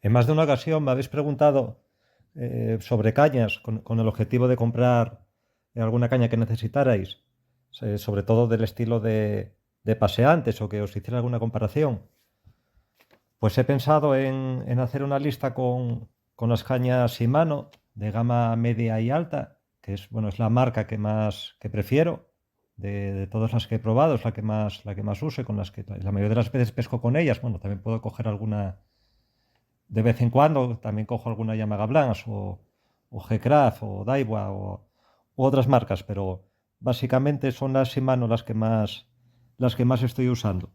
En más de una ocasión me habéis preguntado sobre cañas con el objetivo de comprar alguna caña que necesitarais, sobre todo del estilo de paseantes o que os hiciera alguna comparación. Pues he pensado en hacer una lista con las cañas Shimano de gama media y alta, que es, bueno, es la marca que prefiero de todas las que he probado, es la que más uso y con las que la mayoría de las veces pesco con ellas. Bueno, también puedo coger alguna de vez en cuando, también cojo alguna Yamaha Blancs o G-Craft o Daiwa u otras marcas, pero básicamente son las Shimano las que más estoy usando.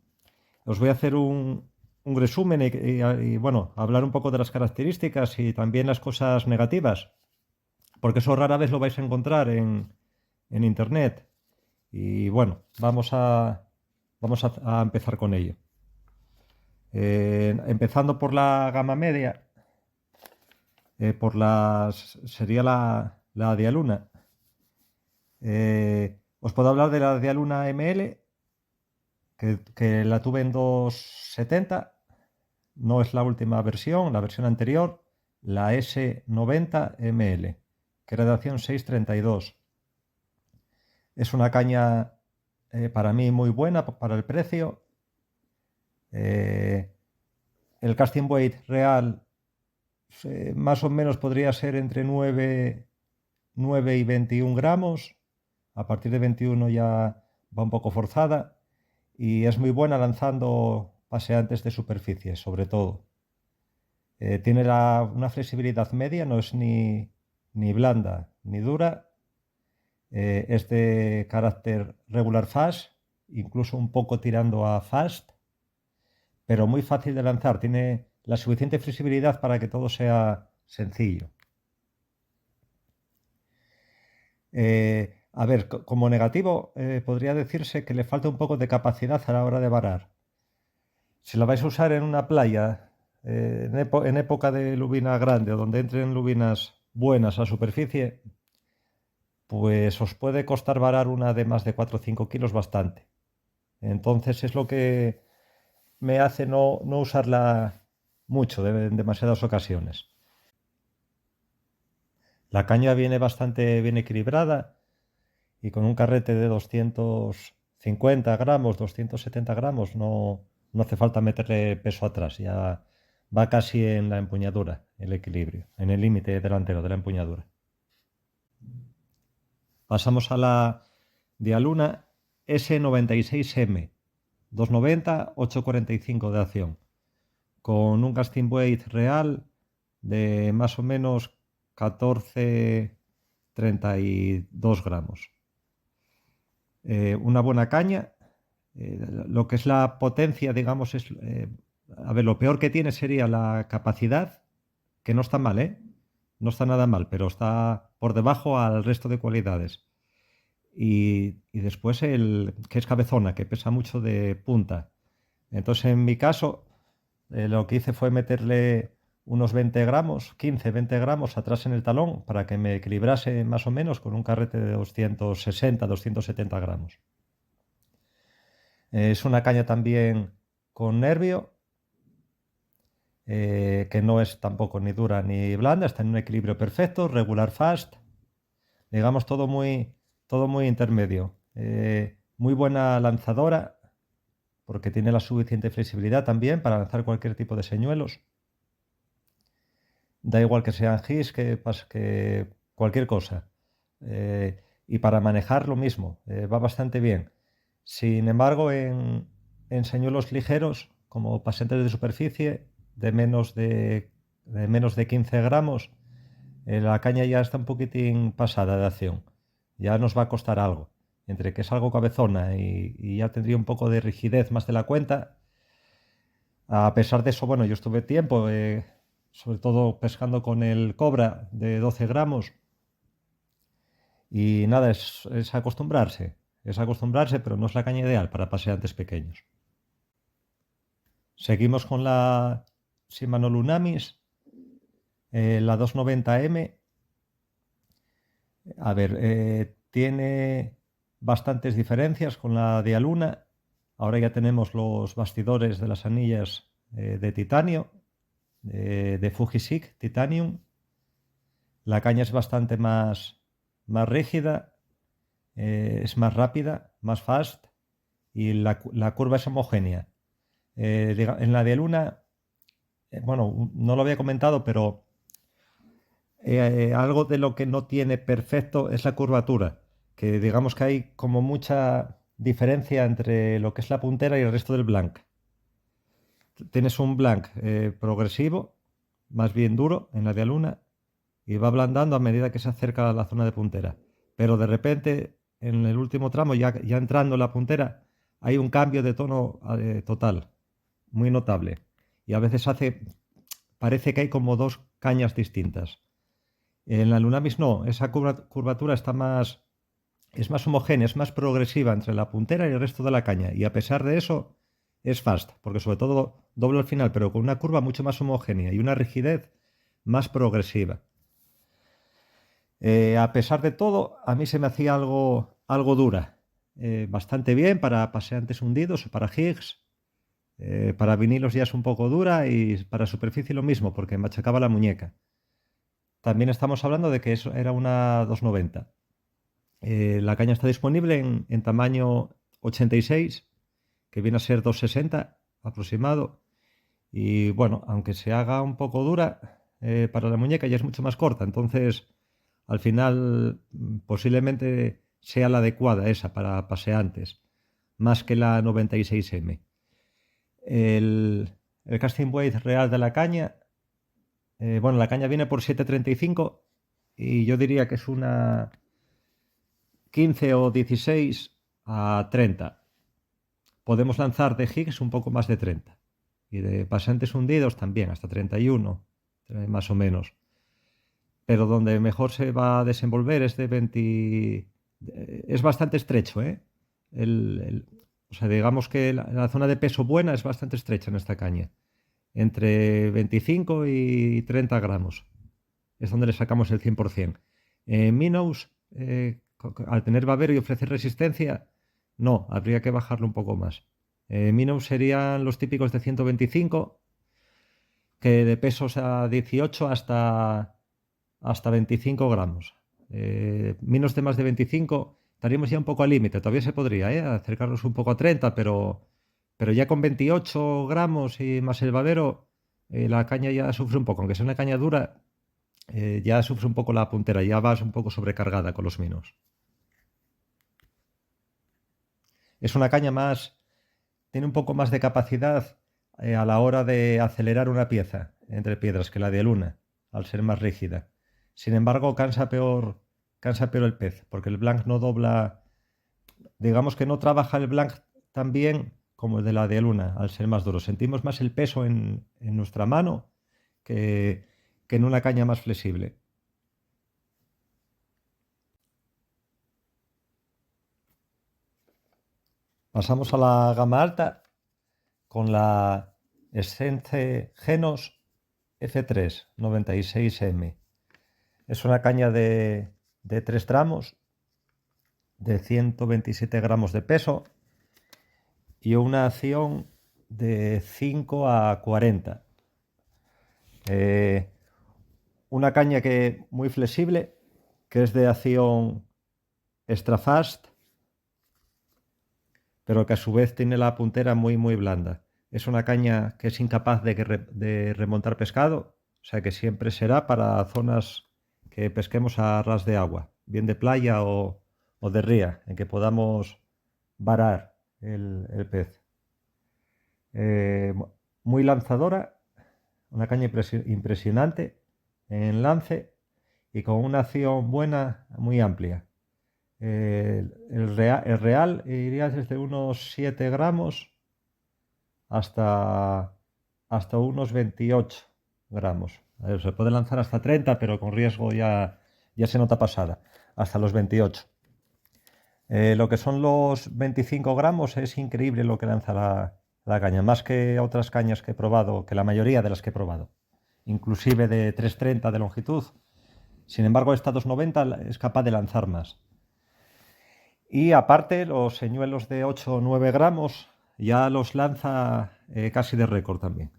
Os voy a hacer un resumen y, bueno, hablar un poco de las características y también las cosas negativas, porque eso rara vez lo vais a encontrar en internet. Y bueno, vamos a empezar con ello. Empezando por la gama media, sería la Dialuna. Os puedo hablar de la Dialuna ML, que la tuve en 270. No es la última versión, la versión anterior, la S90 ML, que era de acción 632. Es una caña para mí muy buena para el precio. Eh, el casting weight real más o menos podría ser entre 9 y 21 gramos. A partir de 21 ya va un poco forzada y es muy buena lanzando paseantes de superficie, sobre todo. Tiene una flexibilidad media, no es ni blanda ni dura. Es de carácter regular fast, incluso un poco tirando a fast, pero muy fácil de lanzar. Tiene la suficiente flexibilidad para que todo sea sencillo. A ver, como negativo, podría decirse que le falta un poco de capacidad a la hora de varar. Si la vais a usar en una playa, en época de lubina grande o donde entren lubinas buenas a superficie, pues os puede costar varar una de más de 4 o 5 kilos bastante. Entonces es lo que me hace no usarla mucho en demasiadas ocasiones. La caña viene bastante bien equilibrada y con un carrete de 250 gramos, 270 gramos, no hace falta meterle peso atrás, ya va casi en la empuñadura, el equilibrio, en el límite delantero de la empuñadura. Pasamos a la Dialuna S96M, 290, 845 de acción, con un casting weight real de más o menos 14,32 gramos. Una buena caña. Lo que es la potencia, digamos, a ver, lo peor que tiene sería la capacidad, que no está mal, ¿eh? No está nada mal, pero está por debajo al resto de cualidades. Y después que es cabezona, que pesa mucho de punta. Entonces, en mi caso, lo que hice fue meterle unos 20 gramos, 15, 20 gramos atrás en el talón para que me equilibrase más o menos con un carrete de 260, 270 gramos. Es una caña también con nervio, que no es tampoco ni dura ni blanda, está en un equilibrio perfecto, regular fast, digamos todo muy intermedio. Muy buena lanzadora, porque tiene la suficiente flexibilidad también para lanzar cualquier tipo de señuelos. Da igual que sean gis, que cualquier cosa. Y para manejar lo mismo, va bastante bien. Sin embargo, en señuelos ligeros, como pasantes de superficie, de menos de 15 gramos, la caña ya está un poquitín pasada de acción. Ya nos va a costar algo. Entre que es algo cabezona y ya tendría un poco de rigidez más de la cuenta. A pesar de eso, bueno, yo estuve tiempo, sobre todo pescando con el cobra de 12 gramos. Y nada, es acostumbrarse, pero no es la caña ideal para paseantes pequeños. Seguimos con la Shimano Lunamis, la 290M. A ver, tiene bastantes diferencias con la Dialuna. Ahora ya tenemos los bastidores de las anillas de titanio. de Fuji-Sig Titanium. La caña es bastante más rígida, es más rápida, más fast y la curva es homogénea. En la de Luna, bueno, no lo había comentado, pero algo de lo que no tiene perfecto es la curvatura, que digamos que hay como mucha diferencia entre lo que es la puntera y el resto del blank. Tienes un blank progresivo, más bien duro en la de Luna, y va ablandando a medida que se acerca a la zona de puntera. Pero de repente, en el último tramo, ya entrando en la puntera, hay un cambio de tono total, muy notable. Y a veces parece que hay como dos cañas distintas. En la Lunamis no, esa curvatura es más homogénea, es más progresiva entre la puntera y el resto de la caña. Y a pesar de eso, es fast, porque sobre todo doble al final, pero con una curva mucho más homogénea y una rigidez más progresiva. A pesar de todo, a mí se me hacía algo dura. Bastante bien para paseantes hundidos o para jigs. Para vinilos ya es un poco dura y para superficie lo mismo, porque machacaba la muñeca. También estamos hablando de que eso era una 290. La caña está disponible en tamaño 86, que viene a ser 260 aproximado. Y bueno, aunque se haga un poco dura, para la muñeca ya es mucho más corta. Entonces, al final, posiblemente sea la adecuada esa para paseantes, más que la 96M. El casting weight real de la caña, bueno, la caña viene por 735 y yo diría que es una 15 o 16 a 30. Podemos lanzar de jigs un poco más de 30 y de pasantes hundidos también hasta 31, más o menos. Pero donde mejor se va a desenvolver es de 20. Es bastante estrecho, ¿eh? O sea, digamos que la zona de peso buena es bastante estrecha en esta caña. Entre 25 y 30 gramos. Es donde le sacamos el 100%. Minnows, al tener babero y ofrecer resistencia, no, habría que bajarlo un poco más. Minnows serían los típicos de 125, que de pesos a 18 hasta 25 gramos. Menos de más de 25 estaríamos ya un poco al límite. Todavía se podría acercarnos un poco a 30, pero ya con 28 gramos y más el babero, la caña ya sufre un poco. Aunque sea una caña dura, ya sufre un poco la puntera, ya vas un poco sobrecargada con los minos. Es una caña tiene un poco más de capacidad a la hora de acelerar una pieza entre piedras que la de Luna, al ser más rígida. Sin embargo, cansa peor el pez, porque el blanc no dobla, digamos que no trabaja el blanc tan bien como el de la de Luna, al ser más duro. Sentimos más el peso en nuestra mano que en una caña más flexible. Pasamos a la gama alta con la Essence Genos F3 96M. Es una caña de 3 tramos, de 127 gramos de peso y una acción de 5 a 40. Una caña muy flexible, que es de acción extra fast, pero que a su vez tiene la puntera muy blanda. Es una caña que es incapaz de remontar pescado, o sea que siempre será para zonas que pesquemos a ras de agua, bien de playa o de ría, en que podamos varar el pez. Muy lanzadora, una caña impresionante en lance y con una acción buena, muy amplia. El real iría desde unos 7 gramos hasta, hasta unos 28 gramos. Se puede lanzar hasta 30, pero con riesgo ya se nota pasada, hasta los 28. Lo que son los 25 gramos es increíble lo que lanza la caña, más que otras cañas que he probado, que la mayoría de las que he probado, inclusive de 330 de longitud. Sin embargo, esta 290 es capaz de lanzar más. Y aparte, los señuelos de 8 o 9 gramos ya los lanza casi de récord también.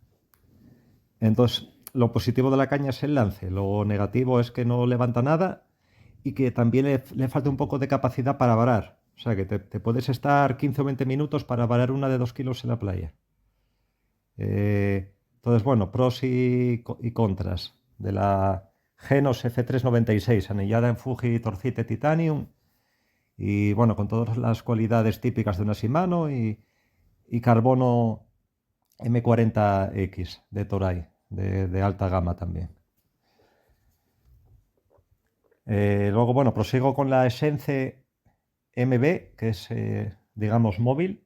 Entonces, lo positivo de la caña es el lance, lo negativo es que no levanta nada y que también le falta un poco de capacidad para varar. O sea, que te puedes estar 15 o 20 minutos para varar una de 2 kilos en la playa. Entonces, bueno, pros y contras de la Genos F396, anillada en Fuji Torcite Titanium y bueno, con todas las cualidades típicas de una Shimano y carbono M40X de Toray, de alta gama también. Luego, bueno, prosigo con la Essence MB, que es, digamos, móvil.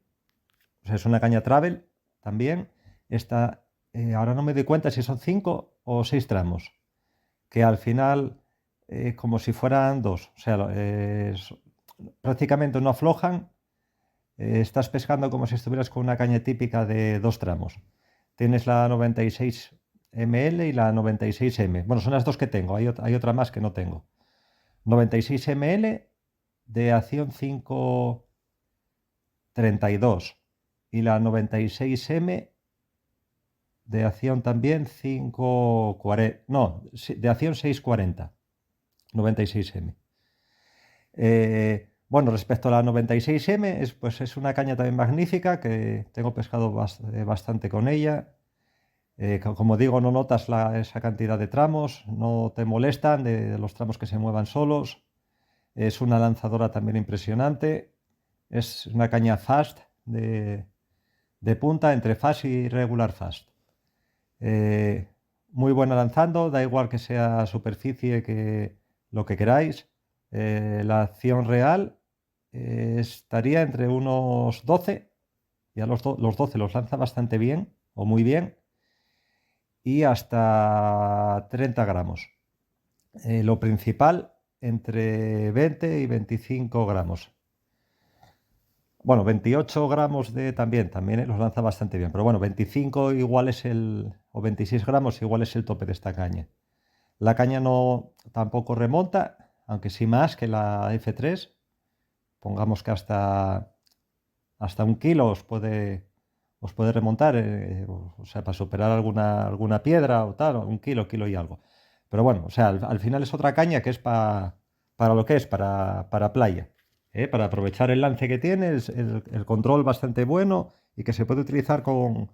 O sea, es una caña travel también. Esta, ahora no me doy cuenta si son 5 o 6 tramos, que al final, como si fueran dos, o sea, prácticamente no aflojan. Estás pescando como si estuvieras con una caña típica de 2 tramos. Tienes la 96 ml y la 96M. Bueno, son las dos que tengo, hay otra más que no tengo. 96 ml de acción 532 y la 96M de acción también 540, no, de acción 640, 96M. Bueno, respecto a la 96M, pues es una caña también magnífica que tengo pescado bastante con ella. Como digo, no notas esa cantidad de tramos, no te molestan de los tramos que se muevan solos. Es una lanzadora también impresionante. Es una caña fast de punta entre fast y regular fast. Muy buena lanzando, da igual que sea superficie que lo que queráis. La acción real estaría entre unos 12, ya los 12 los lanza bastante bien o muy bien, y hasta 30 gramos. Lo principal entre 20 y 25 gramos. Bueno, 28 gramos también los lanza bastante bien, pero bueno, 25 igual es o 26 gramos igual es el tope de esta caña. La caña no tampoco remonta, aunque sí más que la F3. Pongamos que hasta 1 kilo os puede remontar, o sea, para superar alguna piedra o tal, 1 kilo, kilo y algo. Pero bueno, o sea, al final es otra caña que es para lo que es, para playa. Para aprovechar el lance que tiene, el control bastante bueno y que se puede utilizar con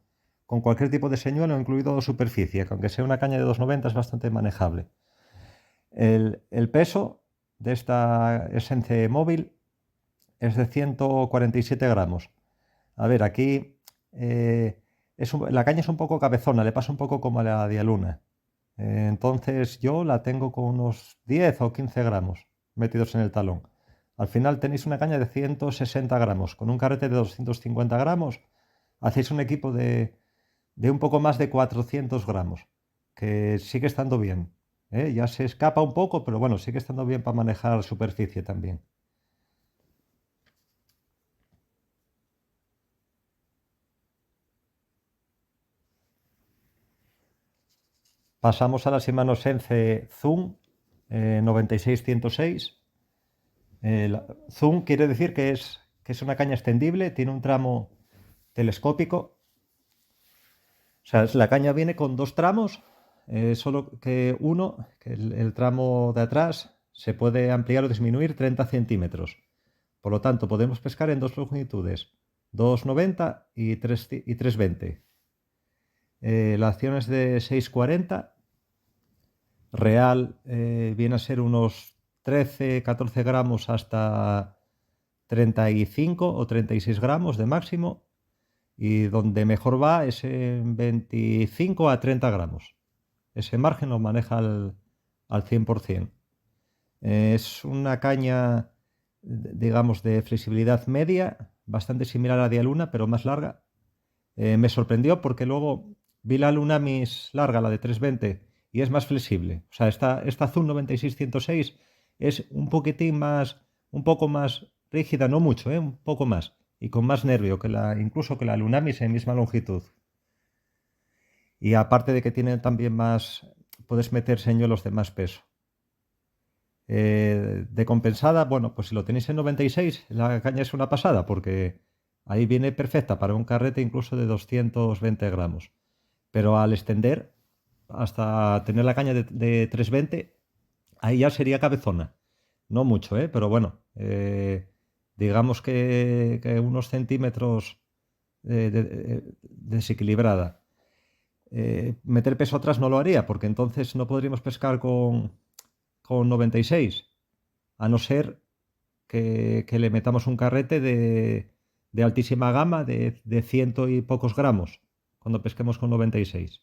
cualquier tipo de señuelo, incluido superficie, que aunque sea una caña de 2,90 es bastante manejable. El peso de esta Essence móvil es de 147 gramos. A ver, aquí la caña es un poco cabezona, le pasa un poco como a la Dialuna. Entonces yo la tengo con unos 10 o 15 gramos metidos en el talón. Al final tenéis una caña de 160 gramos. Con un carrete de 250 gramos hacéis un equipo de un poco más de 400 gramos, que sigue estando bien. Ya se escapa un poco, pero bueno, sigue estando bien para manejar superficie también. Pasamos a la Shimano Sensei Zoom 96-106. Zoom quiere decir que es una caña extendible, tiene un tramo telescópico. O sea, la caña viene con 2 tramos, solo que el tramo de atrás, se puede ampliar o disminuir 30 centímetros. Por lo tanto, podemos pescar en dos longitudes, 2,90 y 3,20. La acción es de 6,40. Real viene a ser unos 13, 14 gramos hasta 35 o 36 gramos de máximo. Y donde mejor va es en 25 a 30 gramos. Ese margen lo maneja al 100%. Es una caña, digamos, de flexibilidad media, bastante similar a la Dialuna, pero más larga. Me sorprendió porque luego vi la Lunamis larga, la de 320, y es más flexible. O sea, esta Zoom 96-106 es un poquitín más, un poco más rígida, no mucho, un poco más, y con más nervio incluso que la Lunamis en misma longitud. Y aparte de que tiene también puedes meter señuelos de más peso. De compensada, bueno, pues si lo tenéis en 96, la caña es una pasada, porque ahí viene perfecta para un carrete incluso de 220 gramos. Pero al extender, hasta tener la caña de 320, ahí ya sería cabezona. No mucho, ¿eh? Pero bueno, digamos que unos centímetros desequilibrada. Meter peso atrás no lo haría, porque entonces no podríamos pescar con 96, a no ser que le metamos un carrete de altísima gama de ciento y pocos gramos cuando pesquemos con 96.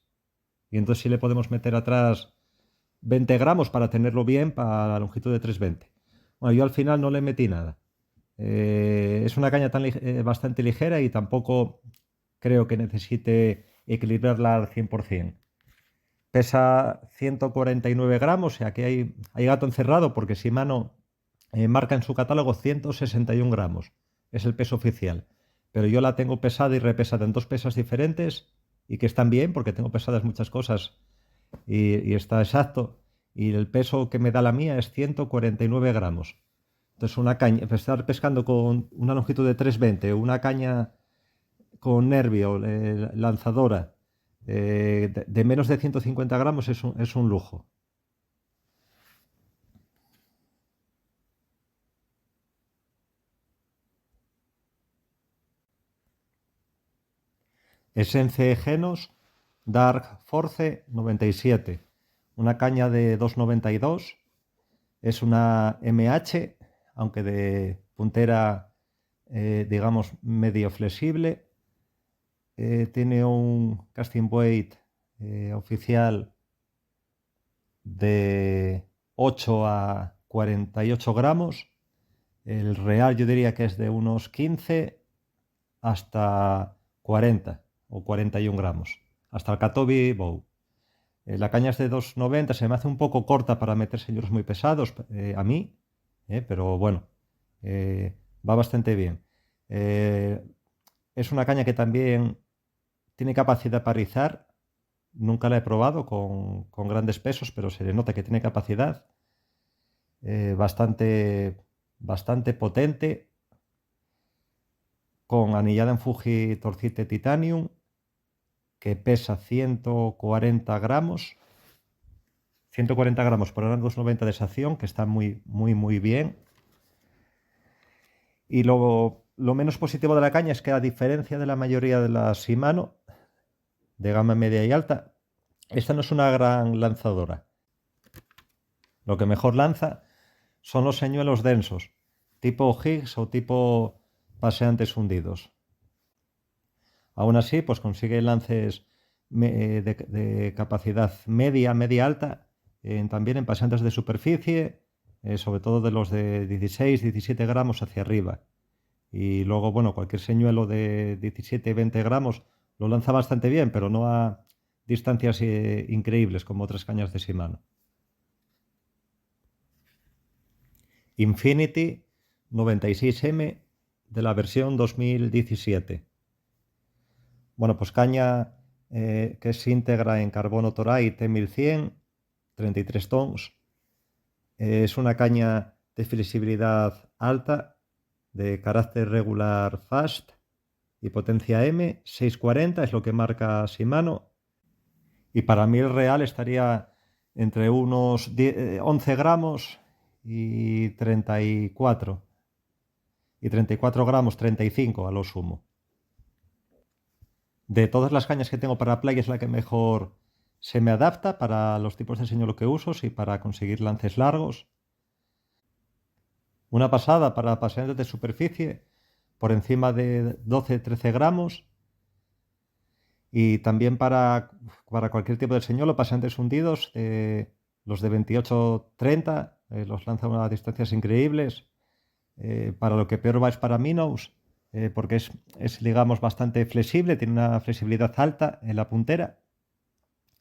Y entonces sí le podemos meter atrás 20 gramos para tenerlo bien para la longitud de 320. Bueno, yo al final no le metí nada. Es una caña bastante ligera y tampoco creo que necesite equilibrarla al 100%. Pesa 149 gramos, o sea que hay gato encerrado porque Shimano marca en su catálogo 161 gramos. Es el peso oficial. Pero yo la tengo pesada y repesada en dos pesas diferentes y que están bien porque tengo pesadas muchas cosas y está exacto. Y el peso que me da la mía es 149 gramos. Entonces, una caña, estar pescando con una longitud de 320, una caña con nervio, lanzadora, de menos de 150 gramos es un lujo. Essence Genos Dark Force 97, una caña de 2,92, es una MH, aunque de puntera, digamos, medio flexible. Tiene un casting weight oficial de 8 a 48 gramos. El real yo diría que es de unos 15 hasta 40 o 41 gramos, hasta el Catobi Bow. La caña es de 2,90, se me hace un poco corta para meter señuelos muy pesados a mí, pero bueno, va bastante bien. Eh, es una caña que también tiene capacidad para rizar. Nunca la he probado con grandes pesos, pero se le nota que tiene capacidad bastante potente, con anillada en Fuji Torcite Titanium, que pesa 140 gramos. 140 gramos por hora 2,90 de sección, que está muy bien. Y lo menos positivo de la caña es que, a diferencia de la mayoría de las Shimano, de gama media y alta, esta no es una gran lanzadora. Lo que mejor lanza son los señuelos densos, tipo Higgs o tipo paseantes hundidos. Aún así, pues consigue lances de capacidad media alta, también en paseantes de superficie, sobre todo de los de 16, 17 gramos hacia arriba. Y luego, bueno, cualquier señuelo de 17, 20 gramos lo lanza bastante bien, pero no a distancias increíbles como otras cañas de Shimano. Infinity 96M de la versión 2017. Bueno, pues caña que es íntegra en carbono Toray T1100, 33 tons. Es una caña de flexibilidad alta, de carácter regular fast y potencia M, 640 es lo que marca Shimano. Y para mí el real estaría entre unos 11 gramos y 34. Y 34 gramos, 35 a lo sumo. De todas las cañas que tengo para playa es la que mejor se me adapta para los tipos de señuelo que uso y para conseguir lances largos. Una pasada para paseantes de superficie por encima de 12-13 gramos. Y también para cualquier tipo de señuelo, paseantes hundidos, los de 28-30, los lanzan a distancias increíbles. Para lo que peor va es para minnows, porque digamos, bastante flexible, tiene una flexibilidad alta en la puntera.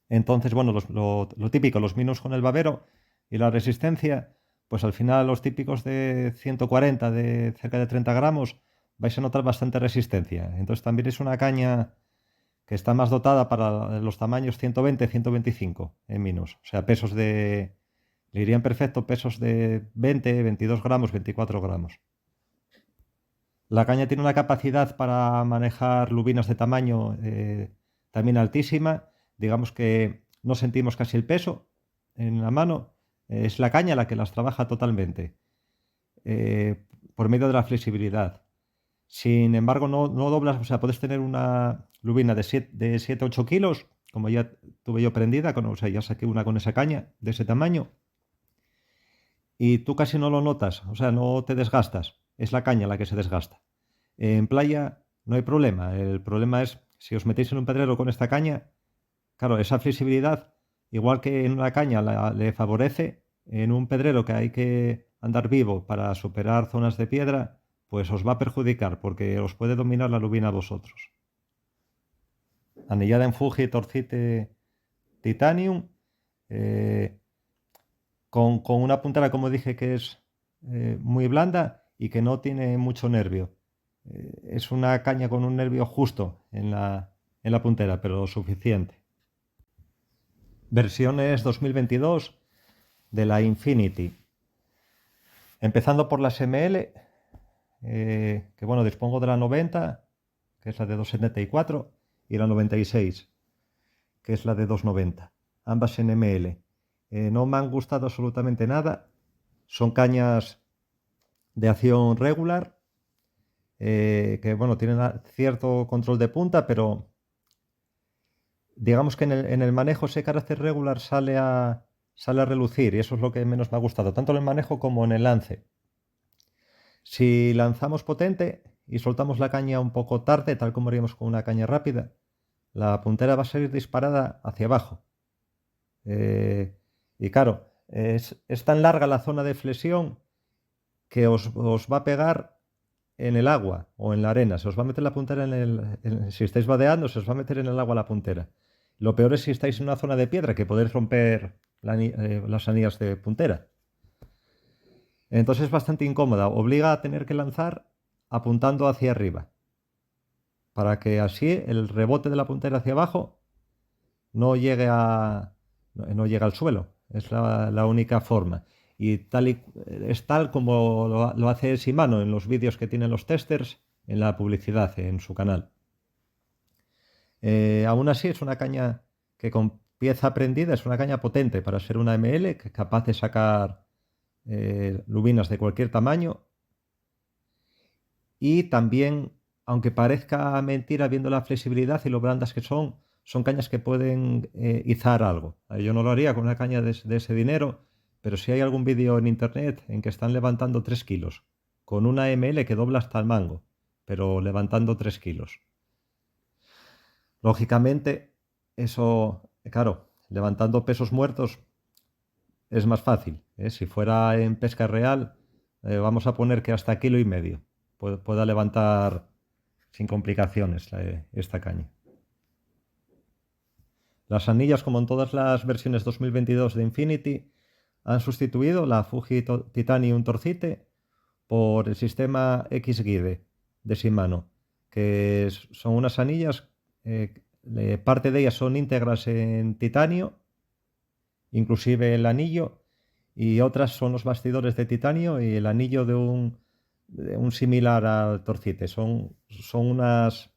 Entonces, bueno, lo típico, los minnows con el babero y la resistencia, pues al final los típicos de 140, de cerca de 30 gramos, vais a notar bastante resistencia. Entonces también es una caña que está más dotada para los tamaños 120, 125 en minnows. O sea, le irían perfecto pesos de 20, 22 gramos, 24 gramos. La caña tiene una capacidad para manejar lubinas de tamaño también altísima. Digamos que no sentimos casi el peso en la mano. Es la caña la que las trabaja totalmente, por medio de la flexibilidad. Sin embargo, no doblas, o sea, puedes tener una lubina de 7 8 kilos, como ya tuve yo prendida, o sea, ya saqué una con esa caña de ese tamaño, y tú casi no lo notas, o sea, no te desgastas, es la caña la que se desgasta. En playa no hay problema, el problema es si os metéis en un pedrero con esta caña, claro, esa flexibilidad, igual que en una caña le favorece, en un pedrero que hay que andar vivo para superar zonas de piedra, pues os va a perjudicar porque os puede dominar la lubina a vosotros. Anillada en Fuji Torcite Titanium, eh, con una puntera, como dije, que es muy blanda y que no tiene mucho nervio. Es una caña con un nervio justo en la puntera, pero suficiente. Versiones 2022 de la Infinity. Empezando por las ML, que bueno, dispongo de la 90, que es la de 274, y la 96, que es la de 290, ambas en ML. No me han gustado absolutamente nada. Son cañas de acción regular, que bueno, tienen cierto control de punta, pero digamos que en el manejo ese carácter regular sale a relucir, y eso es lo que menos me ha gustado, tanto en el manejo como en el lance. Si lanzamos potente y soltamos la caña un poco tarde, tal como haríamos con una caña rápida, la puntera va a salir disparada hacia abajo. Y claro, es tan larga la zona de flexión que os va a pegar en el agua o en la arena. Se os va a meter la puntera si estáis vadeando, se os va a meter en el agua la puntera. Lo peor es si estáis en una zona de piedra, que podéis romper las anillas de puntera. Entonces es bastante incómoda. Obliga a tener que lanzar apuntando hacia arriba, para que así el rebote de la puntera hacia abajo no llegue al suelo. Es la única forma. Y es tal como lo hace Shimano en los vídeos que tienen los testers en la publicidad en su canal. Aún así es una caña que con pieza prendida es una caña potente para ser una ML, que es capaz de sacar lubinas de cualquier tamaño. Y también, aunque parezca mentira viendo la flexibilidad y lo blandas que son cañas que pueden izar algo. Yo no lo haría con una caña de ese dinero, pero si hay algún vídeo en internet en que están levantando 3 kilos, con una ML que dobla hasta el mango, pero levantando 3 kilos. Lógicamente, eso, claro, levantando pesos muertos es más fácil, ¿eh? Si fuera en pesca real, vamos a poner que hasta 1,5 kilos pueda levantar sin complicaciones esta caña. Las anillas, como en todas las versiones 2022 de Infinity, han sustituido la Fuji Titanium Torcite por el sistema X-Guide de Shimano, que son unas anillas, parte de ellas son íntegras en titanio, inclusive el anillo, y otras son los bastidores de titanio y el anillo de un similar al Torcite. Son unas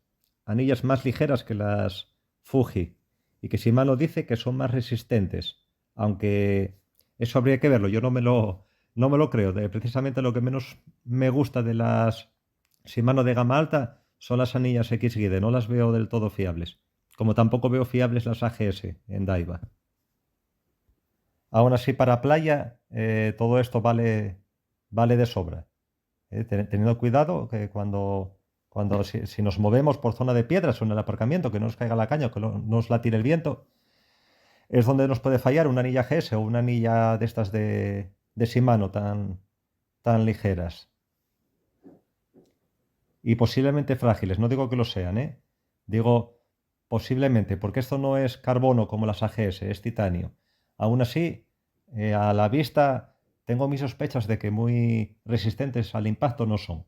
anillas más ligeras que las Fuji y que Shimano dice que son más resistentes, aunque eso habría que verlo. Yo no me lo creo. Precisamente lo que menos me gusta de las Shimano de gama alta son las anillas X-Guide. No las veo del todo fiables. Como tampoco veo fiables las AGS en Daiwa. Aún así, para playa, todo esto vale de sobra. Teniendo cuidado que si nos movemos por zona de piedras o en el aparcamiento, que no nos caiga la caña o que no nos la tire el viento, es donde nos puede fallar una anilla GS o una anilla de estas de Shimano tan ligeras. Y posiblemente frágiles. No digo que lo sean, ¿eh? Digo posiblemente, porque esto no es carbono como las AGS, es titanio. Aún así, a la vista tengo mis sospechas de que muy resistentes al impacto no son.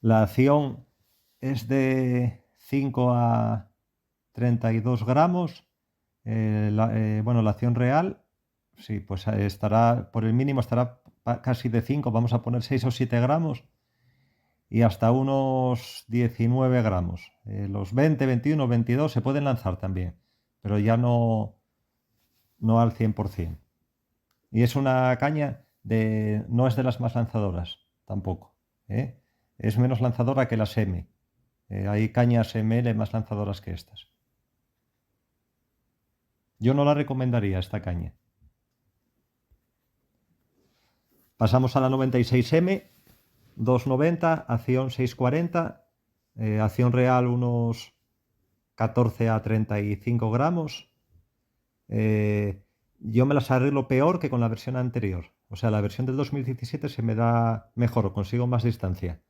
La acción es de 5 a 32 gramos. Bueno, la acción real, sí, pues estará, por el mínimo estará casi de 5, vamos a poner 6 o 7 gramos. y hasta unos 19 gramos. Los 20, 21, 22 se pueden lanzar también, pero ya no al 100%. Y es una caña no es de las más lanzadoras tampoco, ¿eh? Es menos lanzadora que las M. Hay cañas ML más lanzadoras que estas. Yo no la recomendaría esta caña. Pasamos a la 96M, 290, acción 640, acción real unos 14 a 35 gramos. Yo me las arreglo peor que con la versión anterior. O sea, la versión del 2017 se me da mejor, consigo más distancia.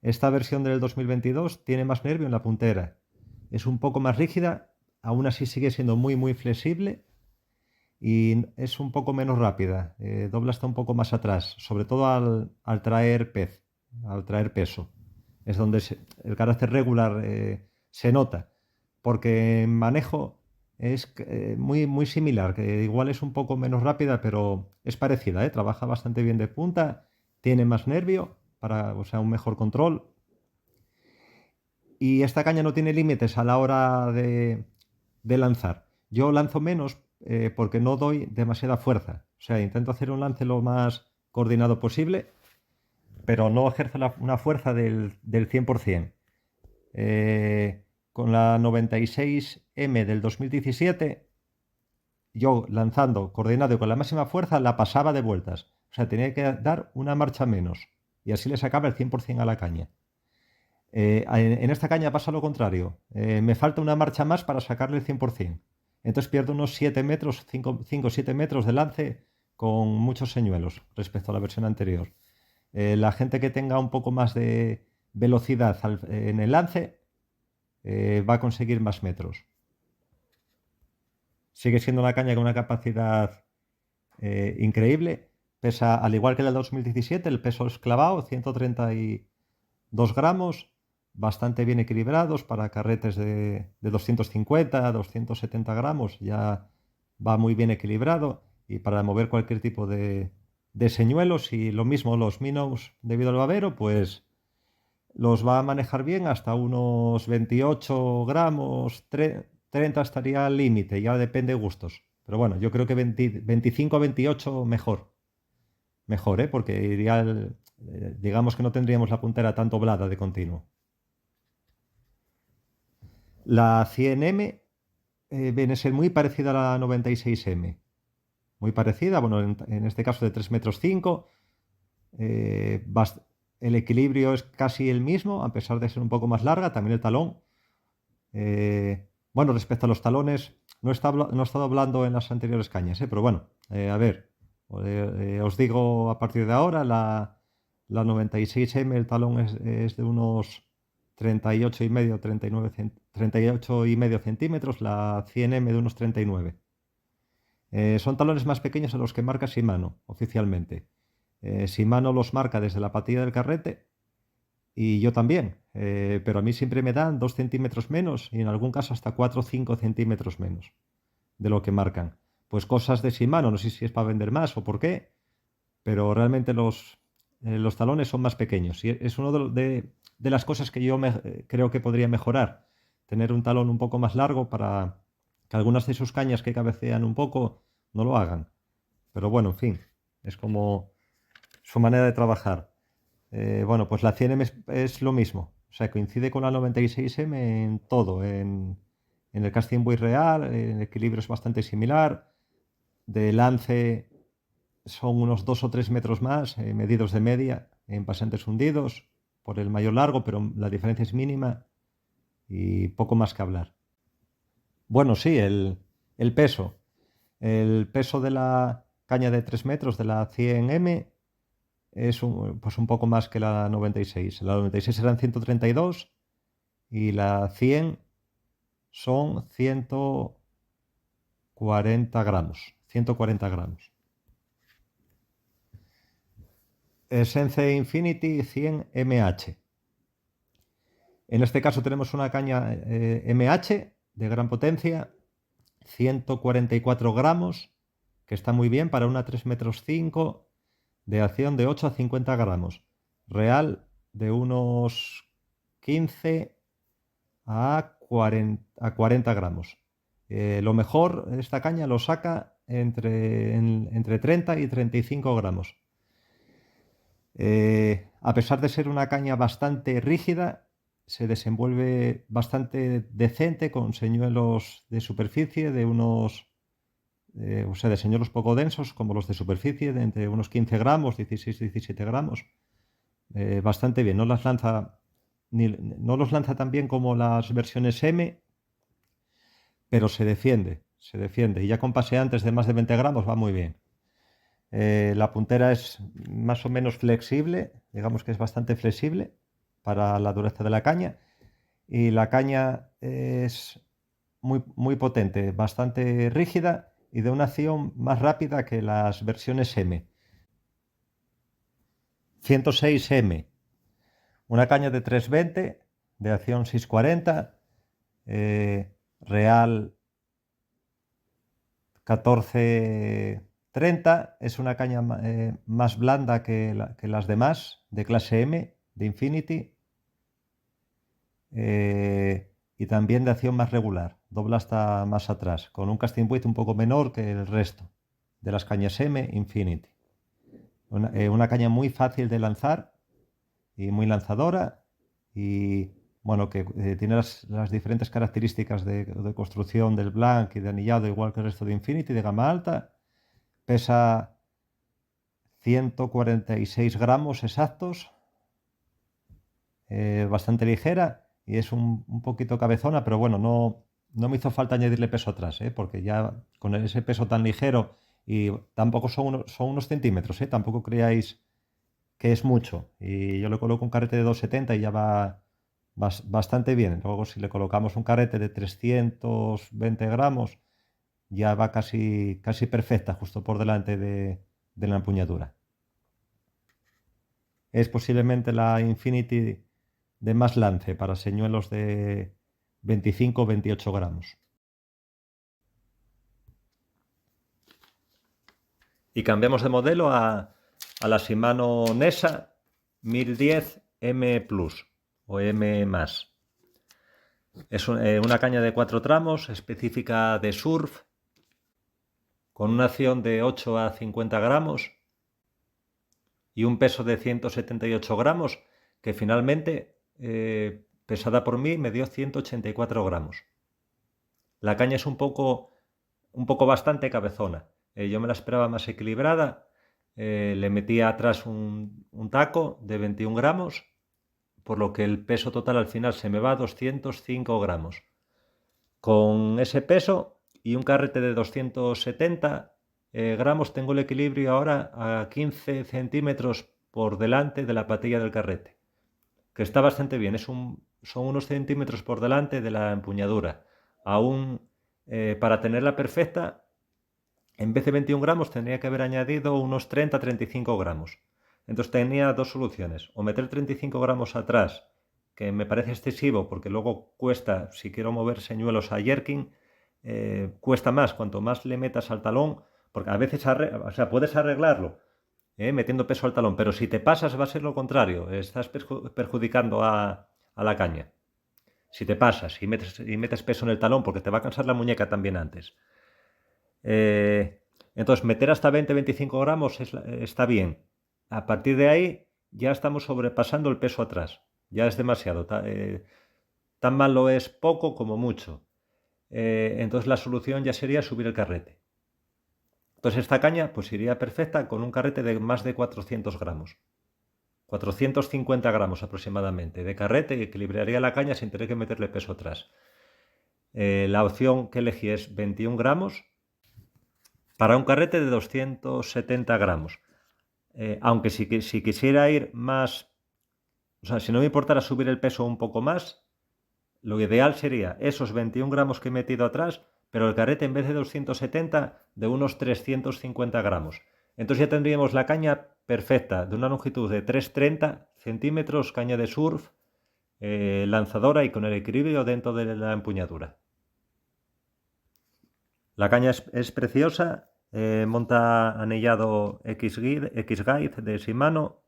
Esta versión del 2022 tiene más nervio en la puntera. Es un poco más rígida, aún así sigue siendo muy, muy flexible y es un poco menos rápida. Dobla hasta un poco más atrás, sobre todo al traer al traer peso. Es donde el carácter regular se nota, porque en manejo es muy, muy similar, que igual es un poco menos rápida, pero es parecida, ¿eh? Trabaja bastante bien de punta, tiene más nervio, o sea, un mejor control. Y esta caña no tiene límites a la hora de lanzar. Yo lanzo menos porque no doy demasiada fuerza. O sea, intento hacer un lance lo más coordinado posible, pero no ejerzo una fuerza del 100%. Con la 96M del 2017, yo lanzando coordinado y con la máxima fuerza la pasaba de vueltas. O sea, tenía que dar una marcha menos. Y así le sacaba el 100% a la caña. En esta caña pasa lo contrario. Me falta una marcha más para sacarle el 100%. Entonces pierdo unos 7 metros, 5 o 7 metros de lance con muchos señuelos respecto a la versión anterior. La gente que tenga un poco más de velocidad en el lance va a conseguir más metros. Sigue siendo una caña con una capacidad increíble. Pesa, al igual que la del 2017, el peso es clavado, 132 gramos, bastante bien equilibrados para carretes de 250 a 270 gramos, ya va muy bien equilibrado y para mover cualquier tipo de señuelos y lo mismo los minnows debido al babero, pues los va a manejar bien hasta unos 28 gramos, 30 estaría al límite, ya depende de gustos. Pero bueno, yo creo que 25 a 28 mejor, ¿eh? Porque digamos que no tendríamos la puntera tan doblada de continuo. La 100M viene a ser muy parecida a la 96M. Muy parecida, bueno, en este caso de 3 metros 5. El equilibrio es casi el mismo, a pesar de ser un poco más larga, también el talón. Bueno, respecto a los talones, no he estado hablando en las anteriores cañas, pero bueno, a ver, os digo a partir de ahora, la 96M, el talón es de unos 38 y medio, 39, 38 y medio centímetros, la 100M de unos 39. Son talones más pequeños a los que marca Shimano oficialmente. Shimano los marca desde la patilla del carrete y yo también, pero a mí siempre me dan 2 centímetros menos y en algún caso hasta 4 o 5 centímetros menos de lo que marcan. Pues cosas de Shimano, no sé si es para vender más o por qué, pero realmente los talones son más pequeños y es una de las cosas que yo creo que podría mejorar. Tener un talón un poco más largo para que algunas de sus cañas que cabecean un poco no lo hagan. Pero bueno, en fin, es como su manera de trabajar. Bueno, pues la 100M es lo mismo. O sea, coincide con la 96M en todo. En el casting buoy real, el equilibrio es bastante similar. De lance son unos 2 o 3 metros más, medidos de media, en pasantes hundidos, por el mayor largo, pero la diferencia es mínima y poco más que hablar. Bueno, sí, el peso. El peso de la caña de 3 metros de la 100M es pues un poco más que la 96. La 96 eran 132 y la 100 son 140 gramos. 140 gramos. Sensei Infinity 100 MH. En este caso tenemos una caña MH de gran potencia, 144 gramos, que está muy bien para una 3 metros 5 de acción de 8 a 50 gramos. Real de unos 15 a 40 gramos. Lo mejor, esta caña lo saca entre 30 y 35 gramos. A pesar de ser una caña bastante rígida, se desenvuelve bastante decente con señuelos de superficie de unos, o sea, de señuelos poco densos como los de superficie, de entre unos 15 gramos, 16-17 gramos. Bastante bien, no los lanza tan bien como las versiones M, pero se defiende. Y ya con paseantes de más de 20 gramos va muy bien. La puntera es más o menos flexible, digamos que es bastante flexible para la dureza de la caña. Y la caña es muy potente, bastante rígida y de una acción más rápida que las versiones M. 106M, una caña de 320, de acción 640, real 1430, es una caña más blanda que las demás, de clase M, de Infinity, y también de acción más regular, dobla hasta más atrás, con un casting weight un poco menor que el resto de las cañas M Infinity. Una caña muy fácil de lanzar y muy lanzadora, y bueno, que tiene las diferentes características de construcción del blank y de anillado, igual que el resto de Infinity, de gama alta. Pesa 146 gramos exactos, bastante ligera y es un poquito cabezona, pero bueno, no me hizo falta añadirle peso atrás, porque ya con ese peso tan ligero, y tampoco son unos centímetros, tampoco creáis que es mucho. Y yo le coloco un carrete de 270 y ya va bastante bien. Luego, si le colocamos un carrete de 320 gramos, ya va casi perfecta, justo por delante de la empuñadura. Es posiblemente la Infinity de más lance para señuelos de 25 o 28 gramos. Y cambiamos de modelo a la Shimano Nessa 1010 M Plus o M+. Es una caña de 4 tramos, específica de surf, con una acción de 8 a 50 gramos y un peso de 178 gramos, que finalmente, pesada por mí, me dio 184 gramos. La caña es un poco bastante cabezona. Yo me la esperaba más equilibrada. Le metía atrás un taco de 21 gramos, por lo que el peso total al final se me va a 205 gramos. Con ese peso y un carrete de 270 gramos tengo el equilibrio ahora a 15 centímetros por delante de la patilla del carrete, que está bastante bien. Son unos centímetros por delante de la empuñadura. Aún, para tenerla perfecta, en vez de 21 gramos tendría que haber añadido unos 30-35 gramos. Entonces tenía dos soluciones: o meter 35 gramos atrás, que me parece excesivo porque luego cuesta, si quiero mover señuelos a jerking, cuesta más cuanto más le metas al talón, porque a veces puedes arreglarlo metiendo peso al talón, pero si te pasas va a ser lo contrario, estás perjudicando a la caña. Si te pasas y metes peso en el talón, porque te va a cansar la muñeca también antes. Entonces, meter hasta 20-25 gramos está bien. A partir de ahí ya estamos sobrepasando el peso atrás. Ya es demasiado. Tan malo es poco como mucho. Entonces la solución ya sería subir el carrete. Entonces esta caña pues iría perfecta con un carrete de más de 400 gramos. 450 gramos aproximadamente de carrete, y equilibraría la caña sin tener que meterle peso atrás. La opción que elegí es 21 gramos para un carrete de 270 gramos. Aunque si quisiera ir más, o sea, si no me importara subir el peso un poco más, lo ideal sería esos 21 gramos que he metido atrás, pero el carrete en vez de 270, de unos 350 gramos. Entonces ya tendríamos la caña perfecta, de una longitud de 330 centímetros, caña de surf, lanzadora y con el equilibrio dentro de la empuñadura. La caña es preciosa, monta anillado X-Guide de Shimano,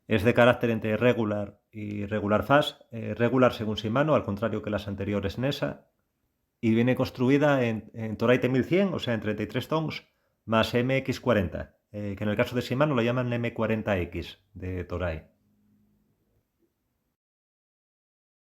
Es de carácter entre regular y regular fast. Regular según Shimano, al contrario que las anteriores NESA. Y viene construida en Toray T1100, o sea, en 33 tons, más MX40, que en el caso de Shimano lo llaman M40X de Toray.